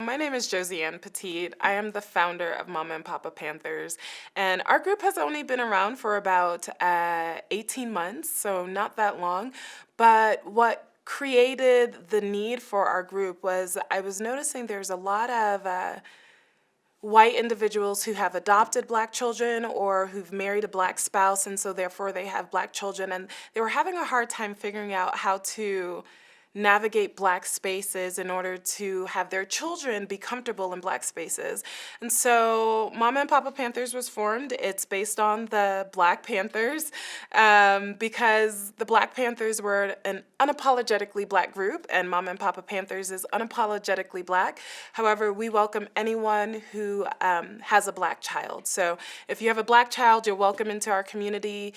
My name is Josianne Petit. I am the founder of Mama and Papa Panthers, and our group has only been around for about 18 months, so not that long. But what created the need for our group was I was noticing there's a lot of white individuals who have adopted black children or who've married a black spouse, and so therefore they have black children, and they were having a hard time figuring out how to navigate black spaces in order to have their children be comfortable in black spaces. And so Mama and Papa Panthers was formed. It's based on the Black Panthers because the Black Panthers were an unapologetically black group, and Mama and Papa Panthers is unapologetically black. However, we welcome anyone who has a black child. So if you have a black child, you're welcome into our community.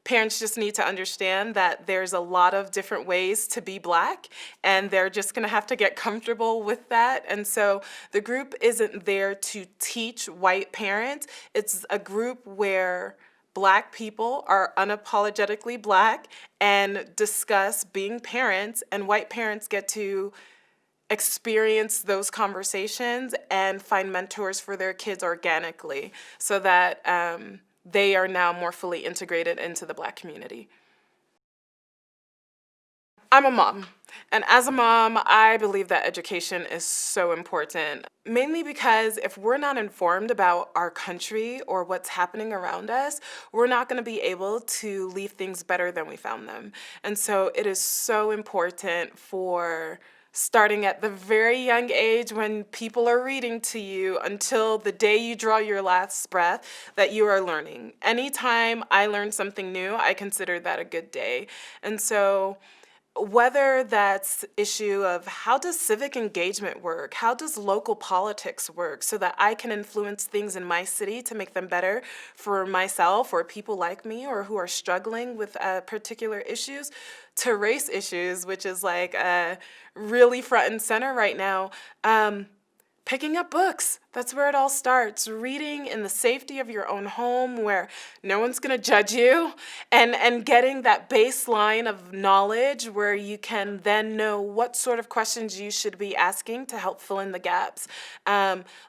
Parents just need to understand that there's a lot of different ways to be black, and they're just going to have to get comfortable with that. And so the group isn't there to teach white parents. It's a group where black people are unapologetically black and discuss being parents, and white parents get to experience those conversations and find mentors for their kids organically so that they are now more fully integrated into the black community. I'm a mom, and as a mom, I believe that education is so important, mainly because if we're not informed about our country or what's happening around us, we're not going to be able to leave things better than we found them. And so it is so important for starting at the very young age when people are reading to you until the day you draw your last breath that you are learning. Anytime I learn something new, I consider that a good day. And so whether that's issue of how does civic engagement work, how does local politics work so that I can influence things in my city to make them better for myself or people like me or who are struggling with particular issues, to race issues, which is like really front and center right now. Picking up books, that's where it all starts. Reading in the safety of your own home where no one's gonna judge you, and getting that baseline of knowledge where you can then know what sort of questions you should be asking to help fill in the gaps.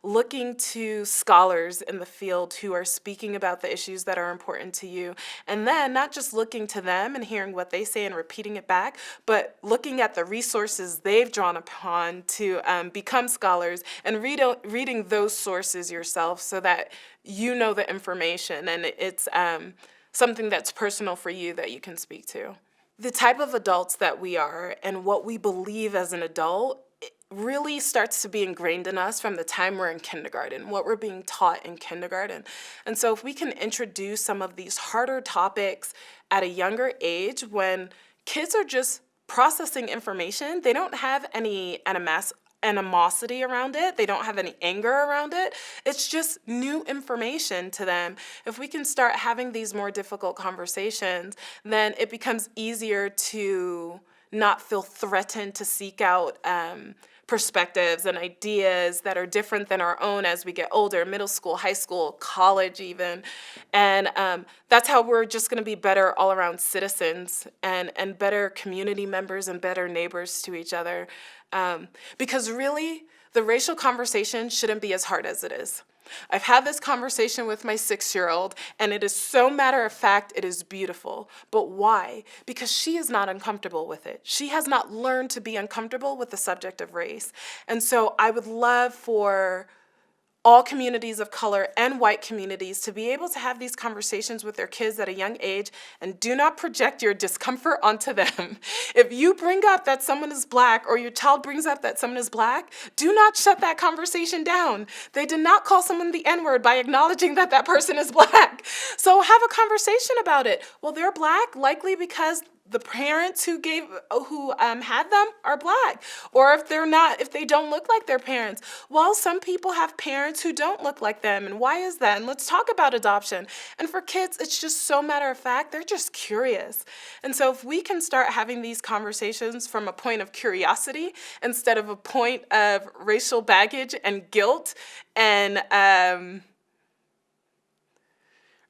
Looking to scholars in the field who are speaking about the issues that are important to you, and then not just looking to them and hearing what they say and repeating it back, but looking at the resources they've drawn upon to become scholars and reading those sources yourself so that you know the information and it's something that's personal for you that you can speak to. The type of adults that we are and what we believe as an adult really starts to be ingrained in us from the time we're in kindergarten, what we're being taught in kindergarten. And so if we can introduce some of these harder topics at a younger age when kids are just processing information, they don't have any animosity around it. They don't have any anger around it. It's just new information to them. If we can start having these more difficult conversations, then it becomes easier to not feel threatened to seek out perspectives and ideas that are different than our own as we get older, middle school, high school, college even. And that's how we're just gonna be better all around citizens and better community members and better neighbors to each other. Because really, the racial conversation shouldn't be as hard as it is. I've had this conversation with my 6-year-old, and it is so matter of fact, it is beautiful. But why? Because she is not uncomfortable with it. She has not learned to be uncomfortable with the subject of race. And so I would love for all communities of color and white communities to be able to have these conversations with their kids at a young age, and do not project your discomfort onto them. If you bring up that someone is black or your child brings up that someone is black, do not shut that conversation down. They did not call someone the N-word by acknowledging that that person is black. So have a conversation about it. Well, they're black likely because the parents who had them are black, or if they don't look like their parents. Well, some people have parents who don't look like them, and why is that? And let's talk about adoption. And for kids, it's just so matter of fact, they're just curious. And so if we can start having these conversations from a point of curiosity instead of a point of racial baggage and guilt and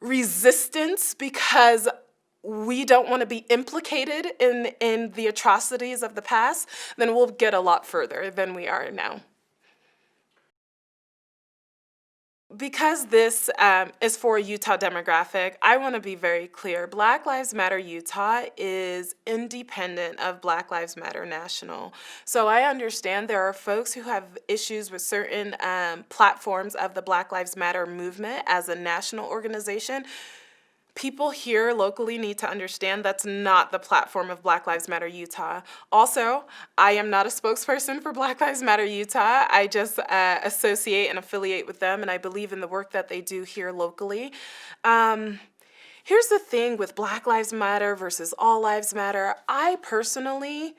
resistance because we don't want to be implicated in the atrocities of the past, then we'll get a lot further than we are now. Because this is for a Utah demographic, I want to be very clear. Black Lives Matter Utah is independent of Black Lives Matter National. So I understand there are folks who have issues with certain platforms of the Black Lives Matter movement as a national organization. People here locally need to understand that's not the platform of Black Lives Matter Utah. Also, I am not a spokesperson for Black Lives Matter Utah. I just associate and affiliate with them, and I believe in the work that they do here locally. Here's the thing with Black Lives Matter versus All Lives Matter. I personally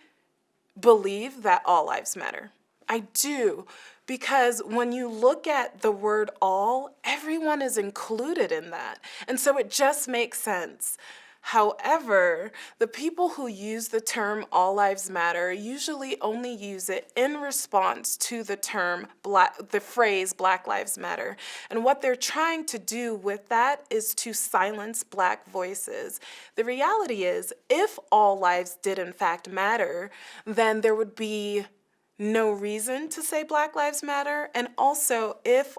believe that all lives matter. I do, because when you look at the word all, everyone is included in that. And so it just makes sense. However, the people who use the term all lives matter usually only use it in response to the phrase Black Lives Matter. And what they're trying to do with that is to silence Black voices. The reality is, if all lives did in fact matter, then there would be no reason to say Black Lives Matter. And also, if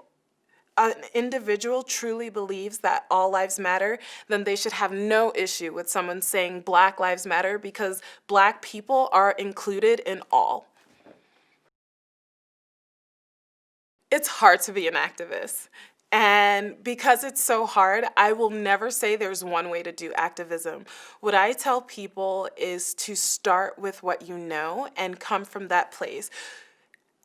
an individual truly believes that all lives matter, then they should have no issue with someone saying Black Lives Matter, because Black people are included in all. It's hard to be an activist. And because it's so hard, I will never say there's one way to do activism. What I tell people is to start with what you know and come from that place.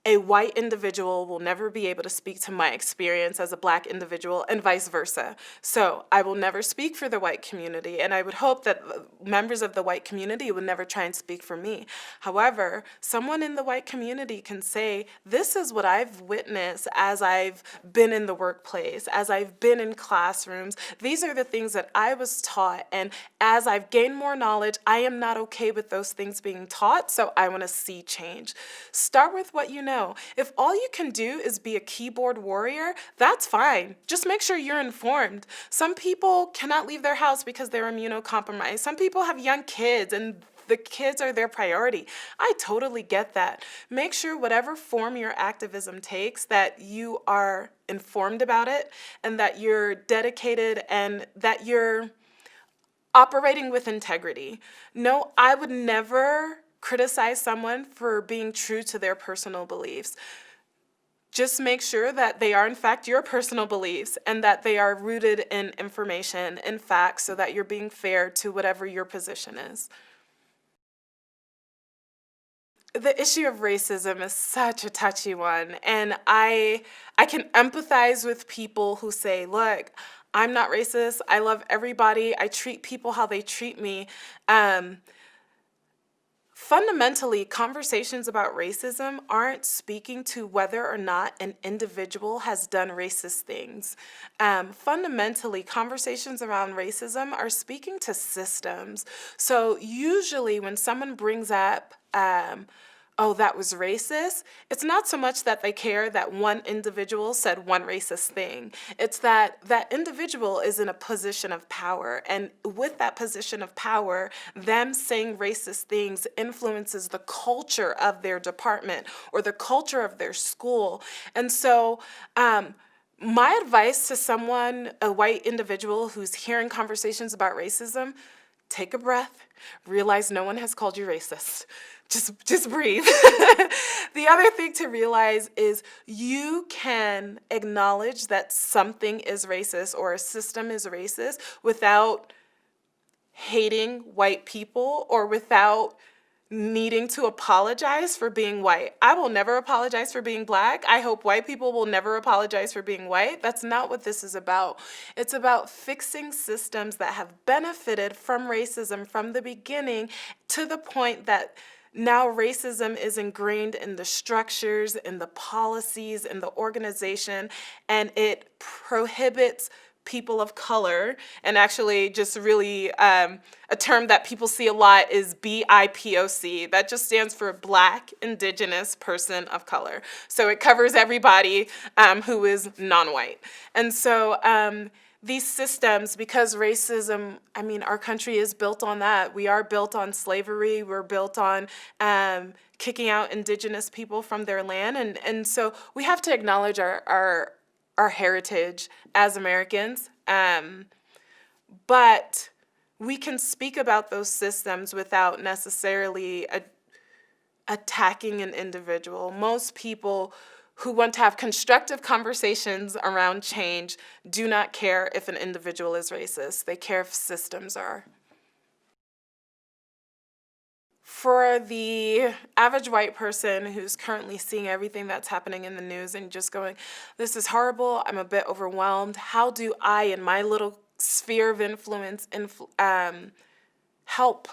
A white individual will never be able to speak to my experience as a Black individual, and vice versa. So I will never speak for the white community, and I would hope that members of the white community would never try and speak for me. However, someone in the white community can say, this is what I've witnessed as I've been in the workplace, as I've been in classrooms. These are the things that I was taught, and as I've gained more knowledge, I am not okay with those things being taught, so I want to see change. Start with what you know. If all you can do is be a keyboard warrior, that's fine. Just make sure you're informed. Some people cannot leave their house because they're immunocompromised. Some people have young kids and the kids are their priority. I totally get that. Make sure whatever form your activism takes, that you are informed about it and that you're dedicated and that you're operating with integrity. No, I would never criticize someone for being true to their personal beliefs. Just make sure that they are in fact your personal beliefs and that they are rooted in information and facts, so that you're being fair to whatever your position is. The issue of racism is such a touchy one, and I can empathize with people who say, look, I'm not racist, I love everybody, I treat people how they treat me. Fundamentally, conversations about racism aren't speaking to whether or not an individual has done racist things. Fundamentally, conversations around racism are speaking to systems. So usually when someone brings up, oh, that was racist, it's not so much that they care that one individual said one racist thing. It's that that individual is in a position of power. And with that position of power, them saying racist things influences the culture of their department or the culture of their school. And so, my advice to someone, a white individual who's hearing conversations about racism, take a breath, realize no one has called you racist. Just breathe. The other thing to realize is you can acknowledge that something is racist or a system is racist without hating white people or without needing to apologize for being white. I will never apologize for being Black. I hope white people will never apologize for being white. That's not what this is about. It's about fixing systems that have benefited from racism from the beginning, to the point that now racism is ingrained in the structures, in the policies, in the organization, and it prohibits people of color. And actually, just really a term that people see a lot is BIPOC. That just stands for Black, Indigenous, Person of Color. So it covers everybody who is non-white. And so these systems, because racism, I mean, our country is built on that. We are built on slavery. We're built on kicking out indigenous people from their land. And so we have to acknowledge our our heritage as Americans. But we can speak about those systems without necessarily attacking an individual. Most people who want to have constructive conversations around change do not care if an individual is racist. They care if systems are. For the average white person who's currently seeing everything that's happening in the news and just going, this is horrible, I'm a bit overwhelmed, how do I, in my little sphere of influence, help?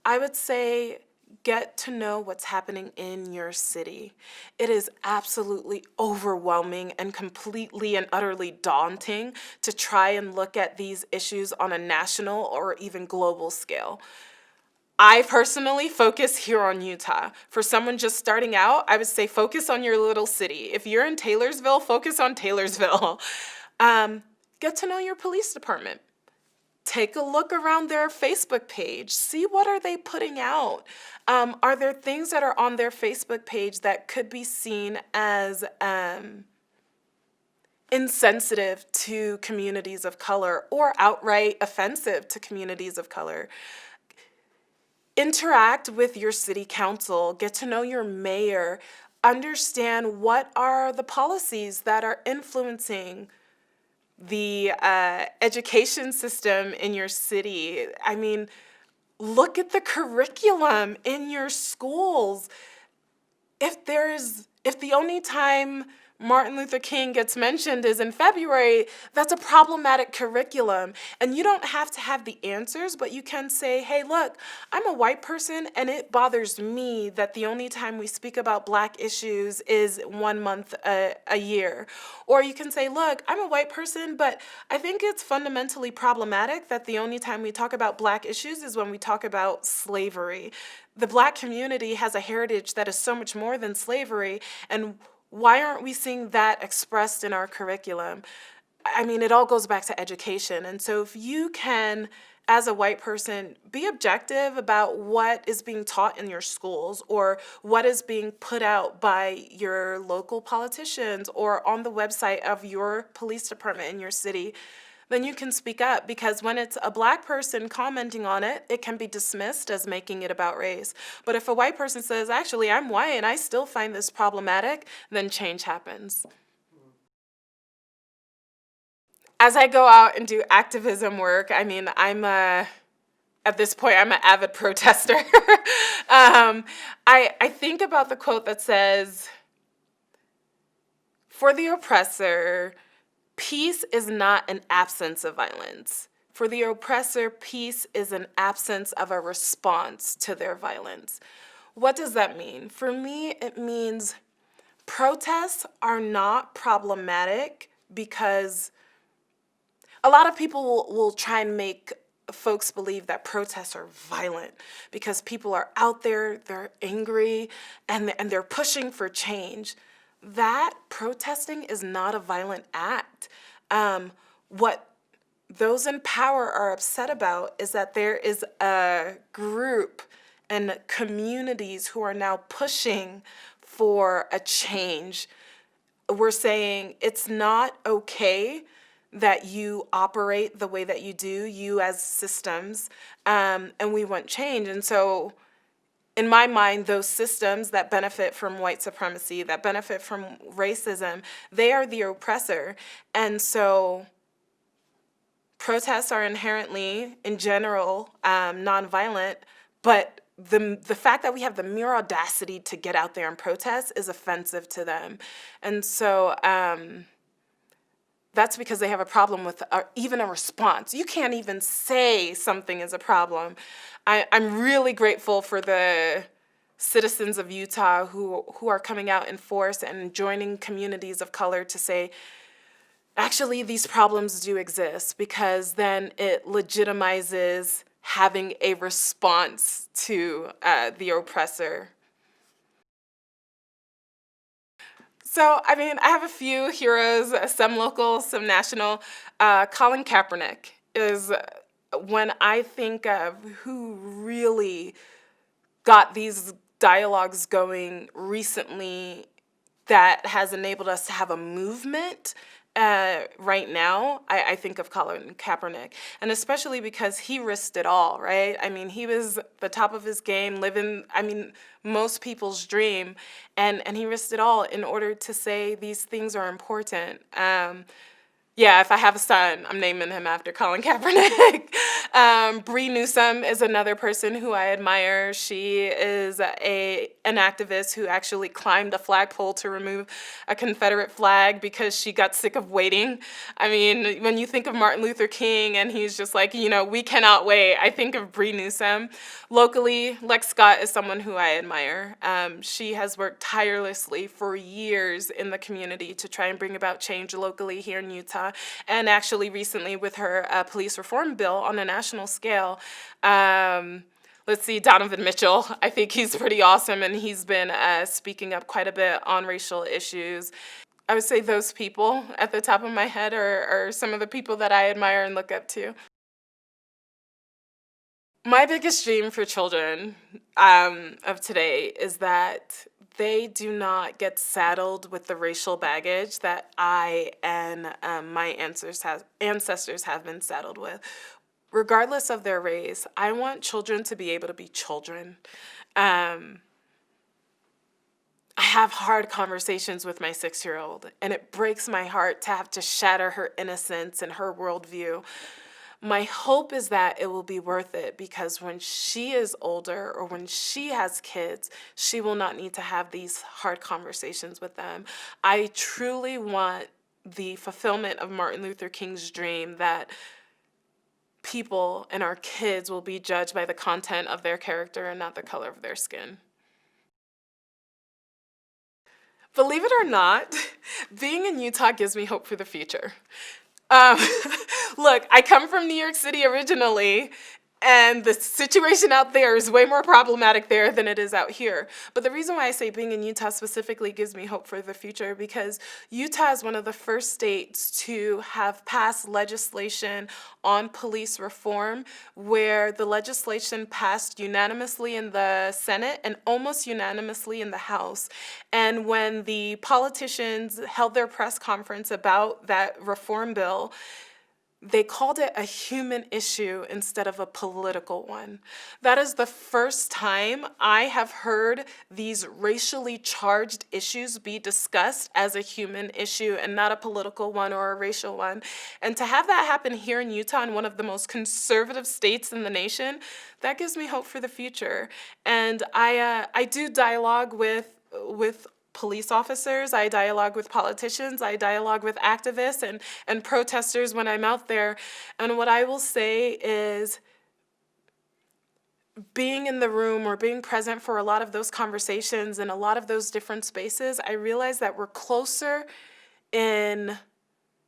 I would say get to know what's happening in your city. It is absolutely overwhelming and completely and utterly daunting to try and look at these issues on a national or even global scale. I personally focus here on Utah. For someone just starting out, I would say focus on your little city. If you're in Taylorsville, focus on Taylorsville. Get to know your police department. Take a look around their Facebook page. See what are they putting out. Are there things that are on their Facebook page that could be seen as insensitive to communities of color or outright offensive to communities of color? Interact with your city council, get to know your mayor, understand what are the policies that are influencing the education system in your city. I mean, look at the curriculum in your schools. If the only time Martin Luther King gets mentioned is in February, that's a problematic curriculum. And you don't have to have the answers, but you can say, hey, look, I'm a white person and it bothers me that the only time we speak about Black issues is 1 month a year. Or you can say, look, I'm a white person, but I think it's fundamentally problematic that the only time we talk about Black issues is when we talk about slavery. The Black community has a heritage that is so much more than slavery, and why aren't we seeing that expressed in our curriculum? I mean, it all goes back to education. And so if you can, as a white person, be objective about what is being taught in your schools or what is being put out by your local politicians or on the website of your police department in your city, then you can speak up, because when it's a Black person commenting on it, it can be dismissed as making it about race. But if a white person says, actually, I'm white and I still find this problematic, then change happens. As I go out and do activism work, I mean, at this point, I'm an avid protester. I think about the quote that says, for the oppressor, peace is not an absence of violence. For the oppressor, peace is an absence of a response to their violence. What does that mean? For me, it means protests are not problematic because a lot of people will try and make folks believe that protests are violent because people are out there, they're angry, and they're pushing for change. That protesting is not a violent act. What those in power are upset about is that there is a group and communities who are now pushing for a change. We're saying it's not okay that you operate the way that you do, you as systems, and we want change. And so in my mind, those systems that benefit from white supremacy, that benefit from racism, they are the oppressor. And so protests are inherently, in general, nonviolent, but the fact that we have the mere audacity to get out there and protest is offensive to them. And so that's because they have a problem with even a response. You can't even say something is a problem. I'm really grateful for the citizens of Utah who are coming out in force and joining communities of color to say, actually, these problems do exist, because then it legitimizes having a response to the oppressor. So, I mean, I have a few heroes, some local, some national. Colin Kaepernick is when I think of who really got these dialogues going recently that has enabled us to have a movement right now, I think of Colin Kaepernick, and especially because he risked it all, right? I mean, he was the top of his game, living, I mean, most people's dream, and he risked it all in order to say these things are important. Yeah, if I have a son, I'm naming him after Colin Kaepernick. Bree Newsom is another person who I admire. She is an activist who actually climbed a flagpole to remove a Confederate flag because she got sick of waiting. I mean, when you think of Martin Luther King and he's just like, you know, we cannot wait, I think of Bree Newsom. Locally, Lex Scott is someone who I admire. She has worked tirelessly for years in the community to try and bring about change locally here in Utah, and actually recently with her police reform bill on a national scale. Let's see, Donovan Mitchell. I think he's pretty awesome, and he's been speaking up quite a bit on racial issues. I would say those people at the top of my head are some of the people that I admire and look up to. My biggest dream for children of today is that they do not get saddled with the racial baggage that I and my ancestors have been saddled with. Regardless of their race, I want children to be able to be children. Um, I have hard conversations with my 6-year-old, and it breaks my heart to have to shatter her innocence and her worldview. My hope is that it will be worth it because when she is older or when she has kids, she will not need to have these hard conversations with them. I truly want the fulfillment of Martin Luther King's dream that people and our kids will be judged by the content of their character and not the color of their skin. Believe it or not, being in Utah gives me hope for the future. Um, Look, I come from New York City originally, and the situation out there is way more problematic there than it is out here. But the reason why I say being in Utah specifically gives me hope for the future because Utah is one of the first states to have passed legislation on police reform where the legislation passed unanimously in the Senate and almost unanimously in the House. And when the politicians held their press conference about that reform bill, they called it a human issue instead of a political one. That is the first time I have heard these racially charged issues be discussed as a human issue and not a political one or a racial one. And to have that happen here in Utah, in one of the most conservative states in the nation, that gives me hope for the future. And I do dialogue with police officers, I dialogue with politicians, I dialogue with activists and protesters when I'm out there. And what I will say is being in the room or being present for a lot of those conversations and a lot of those different spaces, I realize that we're closer in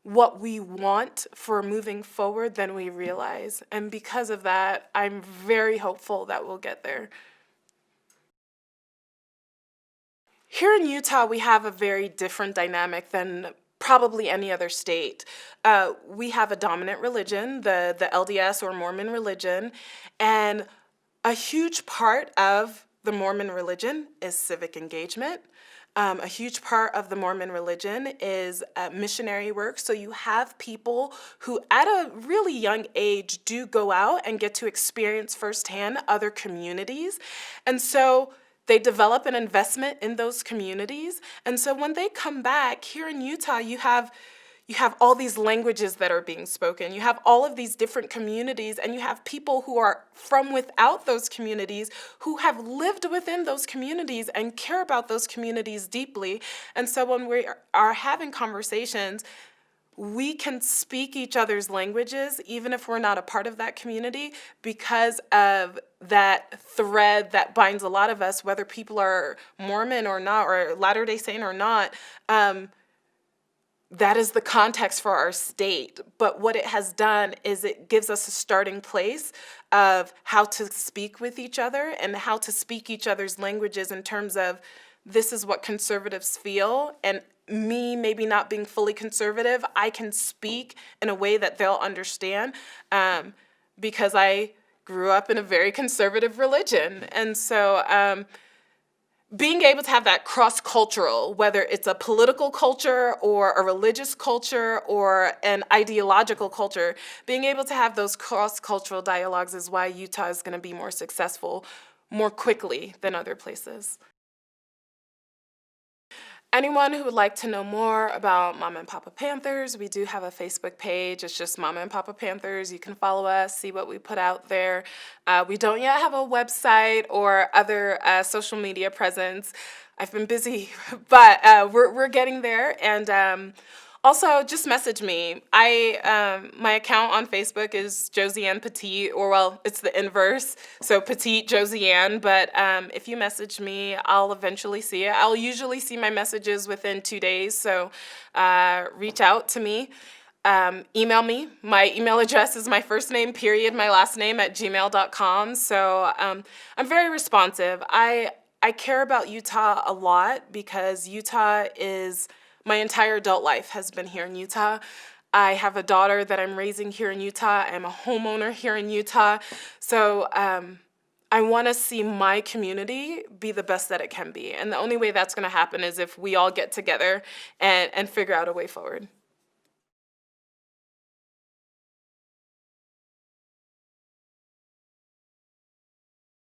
what we want for moving forward than we realize. And because of that, I'm very hopeful that we'll get there. Here in Utah, we have a very different dynamic than probably any other state. We have a dominant religion, the LDS or Mormon religion, and a huge part of the Mormon religion is civic engagement. A huge part of the Mormon religion is missionary work. So you have people who at a really young age do go out and get to experience firsthand other communities. And so they develop an investment in those communities. And so when they come back here in Utah, you have all these languages that are being spoken. You have all of these different communities, and you have people who are from without those communities who have lived within those communities and care about those communities deeply. And so when we are having conversations, we can speak each other's languages, even if we're not a part of that community, because of that thread that binds a lot of us, whether people are Mormon or not, or Latter-day Saint or not. That is the context for our state. But what it has done is it gives us a starting place of how to speak with each other and how to speak each other's languages in terms of this is what conservatives feel, and me maybe not being fully conservative, I can speak in a way that they'll understand because I grew up in a very conservative religion. And so being able to have that cross-cultural, whether it's a political culture or a religious culture or an ideological culture, being able to have those cross-cultural dialogues is why Utah is going to be more successful more quickly than other places. Anyone who would like to know more about Mama and Papa Panthers, we do have a Facebook page. It's just Mama and Papa Panthers. You can follow us, see what we put out there. We don't yet have a website or other social media presence. I've been busy, but we're getting there. And also, just message me. My account on Facebook is Josianne Petit, or well, it's the inverse, so Petite Josianne. But if you message me, I'll eventually see it. I'll usually see my messages within 2 days, so reach out to me. Email me. My email address is my first name, period, my last name @gmail.com. So I'm very responsive. I care about Utah a lot because Utah is my entire adult life has been here in Utah. I have a daughter that I'm raising here in Utah. I'm a homeowner here in Utah. So I want to see my community be the best that it can be. And the only way that's going to happen is if we all get together and figure out a way forward.